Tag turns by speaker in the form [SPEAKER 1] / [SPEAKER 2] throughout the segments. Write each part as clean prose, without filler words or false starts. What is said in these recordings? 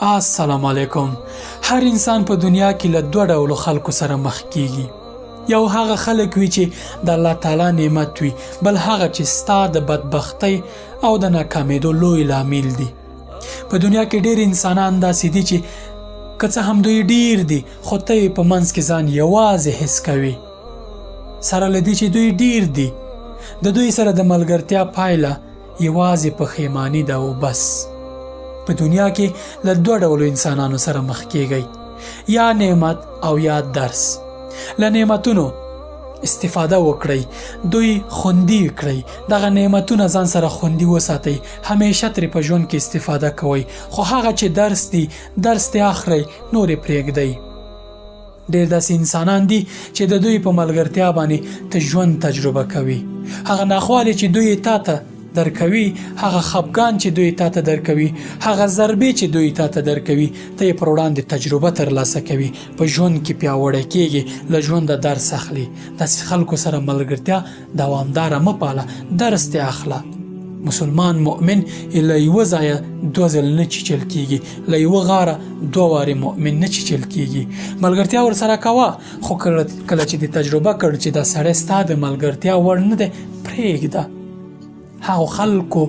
[SPEAKER 1] السلام علیکم. هر انسان په دنیا کې له دوه ډولو خلکو سره مخ کیږي. یو هغه خلک وي چې د الله تعالی نعمت وي، بل هغه چې ستا د بدبختی او د ناکامیدو لوی لامل دي. په دنیا کې ډېر انسانان داسې دي چې که څه هم دوی ډېر دي، خو ته یې په منځ کې ځان یوازې حس کوي. سره له دې چې دوی ډېر دي، د دوی سره د ملګرتیا پایله یوازې پښیماني ده او بس. په دنیا کې له دوه ډولو انسانانو سره مخ کیږئ، یا نعمت او یا درس. له نعمتونو استفاده وکړئ، دوی خوندي کړئ، دغه نعمتونه ځان سره خوندي وساتئ، همیشه ترې په ژوند کې استفاده کوئ. خو هغه چې درس دی، درس ته اخلئ، نورې پرېږدئ. ډېر داسې انسانان دي چې د دوی په ملګرتیا باندې ته ژوند تجربه کوي. هغه ناخوالې چې دوی تا ته درکوي، هغه خفګان چې دوی تا ته درکوي، هغه ضربې چې دوی تا ته درکوي، ته یې پر وړاندې تجربه ترلاسه کوي، په ژوند کې پیاوړی کېږي، له ژونده درس اخلي. داسې خلکو سره ملګرتیا دوامداره مه پاله، درس ترې اخله. مسلمان مؤمن له یوه ځایه دوه ځل نه چیچل کېږي، له یوه غاره دوه وارې مؤمن نه چیچل کېږي. ملګرتیا ورسره کوه، خو کله چې دې تجربه کړ چې دا سړی ستا د ملګرتیا وړ نه دی، پرېږده. هغو خلکو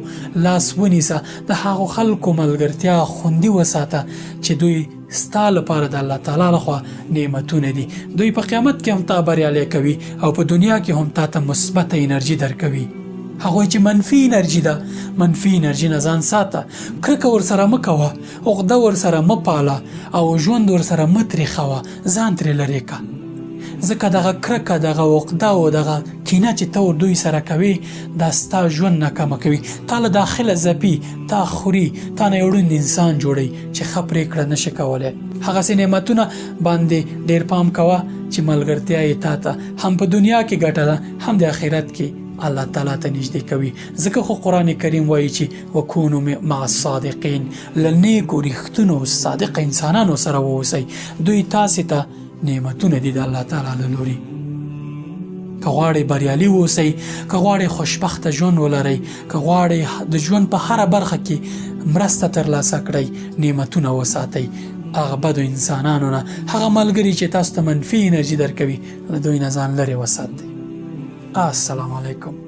[SPEAKER 1] لاس ونیسه، د هغو خلکو ملګرتیا خوندي وساته چې دوی ستا لپاره د الله تعالی لخوا نعمتونه دي. دوی په قیامت کې هم تا بریالی کوي او په دنیا کې هم تا ته مثبته انرژي درکوي. هغوی چې منفي انرژي ده، منفي انرژي نه ځان ساته. کرکه ورسره مه کوه، عقده ورسره مه پاله او ژوند ورسره مه تریخوه، ځان ترې لرې که. ځکه دغه کرکه، دغه عقده او دغه کینه چې ته دوی سره کوي، دا ستا ژوند ناکامه کوي، تا له داخله ځپي، تا خوري، تا نه یو ړوند انسان جوړوي چې ښه پرېکړه نشي کولی. هغسې نعمتونه باندې ډېر پام کوه چې ملګرتیا یې تا ته هم په دنیا کې ګټه ده، هم د آخرت کې الله تعالی ته نږدې کوي. ځکه خو قرآن کریم وایي چې وکونو مع الصادقین، له نیکو رښتونو صادق انسانانو سره واوسئ. دوی تاسې ته نعمتونه دي د الله تعالی له لوري. که غواړئ بریالي واوسئ، که غواړئ خوشبخته ژوند ولرئ، که غواړئ د ژوند په هره برخه کې مرسته ترلاسه کړئ، نعمتونه وساتئ. هغه بدو انسانانو نه، هغه ملګري چې تاسو ته منفي انرژي درکوي، له دوی نه ځان لرې وساتئ. السلام علیکم.